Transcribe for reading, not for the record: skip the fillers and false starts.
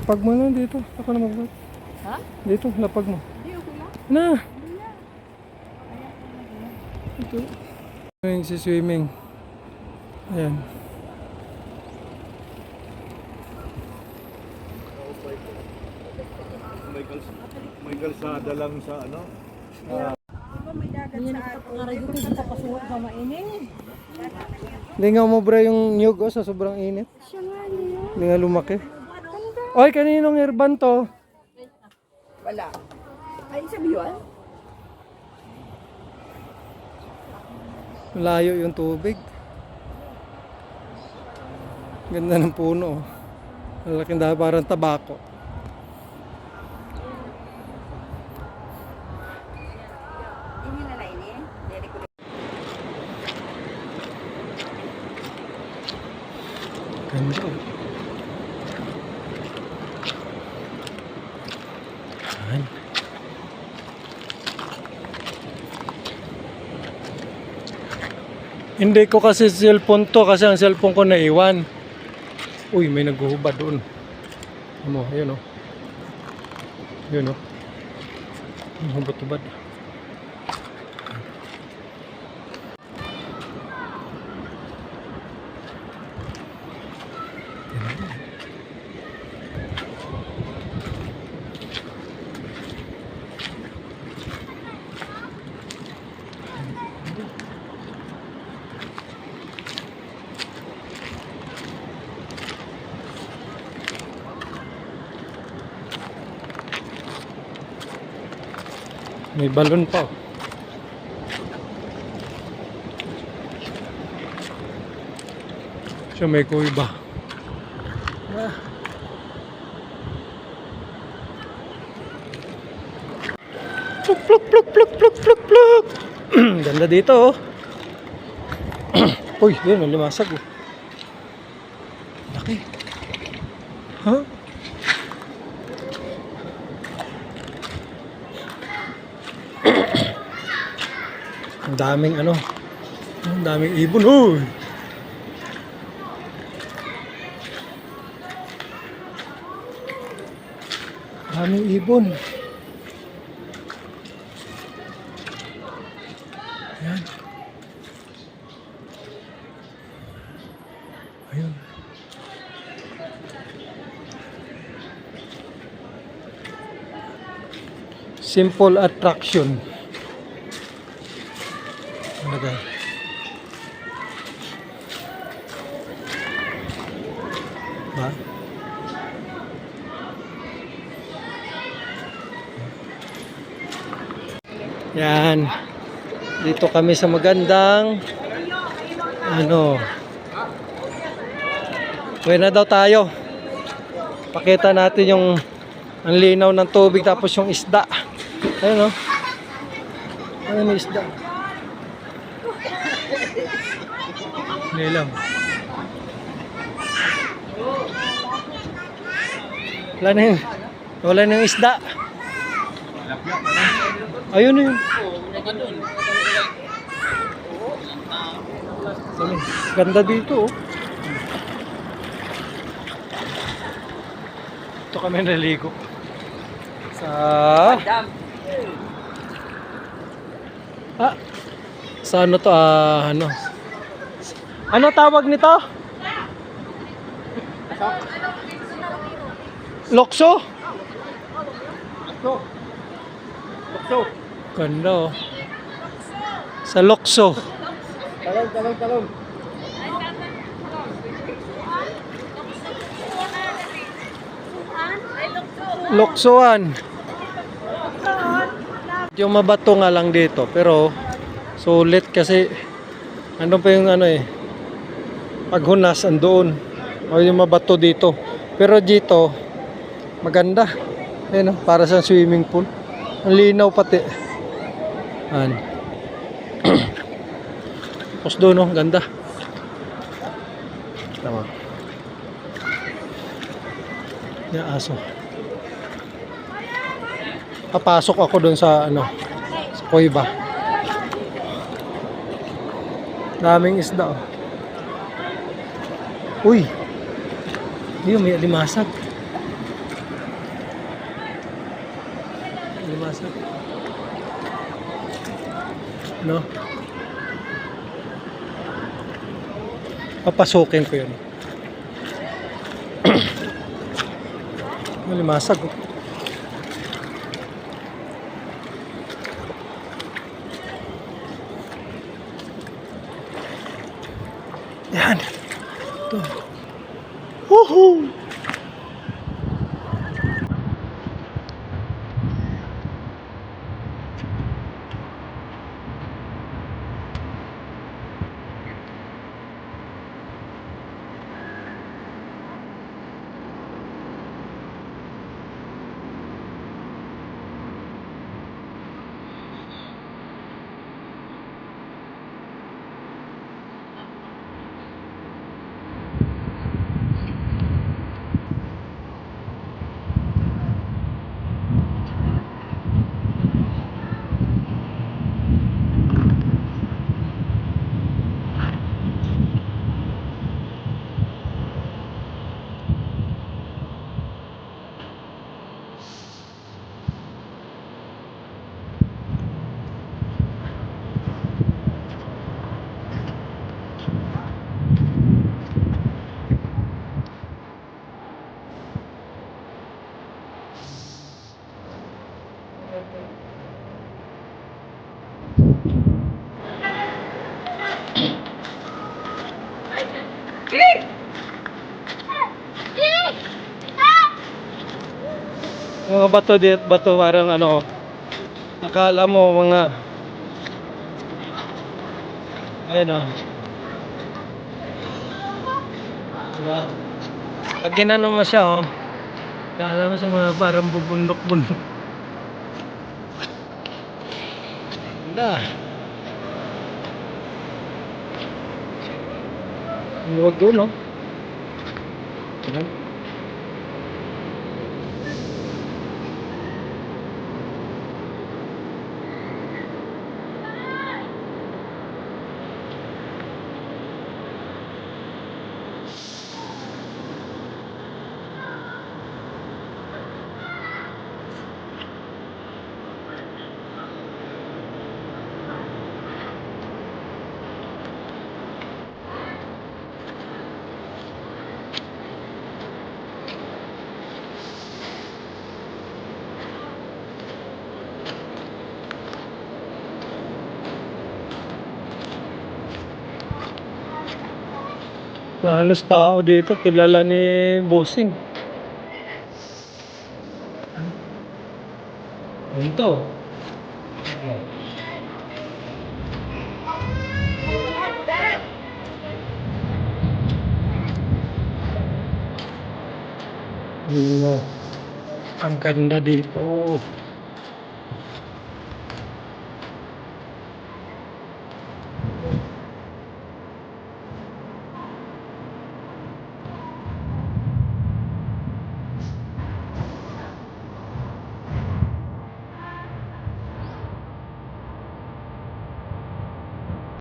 Lapag mo na dito. Ako na magbuhat. Ha? Dito, lapag mo. Hindi, okay lang. Na! Hindi na. Ito. Yung si swimming. Ayan. May kalsada lang sa ano. Diba may dagat sa ato? Ngayon ko sa papasuot ba mainit? Hindi nga umubra yung nyug sa sobrang init. Siya nga niyo. Hindi nga lumaki. Oy, kaninong airban to? Wala. Ay, sabi yun? Malayo yung tubig. Ganda ng puno. Malaking dahon, parang tabako. Hindi na laini. Dere ko. Ganda. Ayan. Hindi ko kasi cellphone to kasi ang cellphone ko naiwan. Uy, may naghuhubad doon. Ano, ayun oh. Ayun oh. Hubad-hubad. May balon pa. Siya may kuiba. Pluk pluk pluk pluk pluk pluk pluk. Ganda dito oh. Uy, yun, may limasag oh. Laki. Huh? Ang daming ano, ang daming ibon. Uy! Daming ibon. Ayan. Ayun. Simple attraction. Lagay. Ba? Yan. Dito kami sa magandang ano. Uwi na daw tayo. Pakita natin yung ang linaw ng tubig tapos yung isda. Ayun oh. Ayun yung isda. Nilang. Wala na yung isda. Ayun na yun. Ganda dito oh. Ito kami naligo. Sa ano to ano? Ano tawag nito? Lokso? Lokso. Ganda oh. Sa Lokso. Talong. Loksoan. Yung mabato nga lang dito pero sulit kasi ano pa yung ano eh paghunas andoon o yung mabato dito pero dito maganda ayun, para sa swimming pool ang linaw pati an tapos doon oh ganda tama yung aso papasok ako doon sa ano sa kuiba daming isda oh. Uy, yun may limasag. Limasag. No? Papasukin ko yun. Limasag. Oh. Yan. Ito. Woohoo! Mga bato dito, bato parang ano, nakala mo mga, ayun o. Diba? Pag ginano mo siya, oh, nakala mo sa mga parang bubundok-bundok. Ganda. Huwag doon, oh. Ayan. Halos tao dito, kilala ni Bossing. Ito. Ang ganda dito.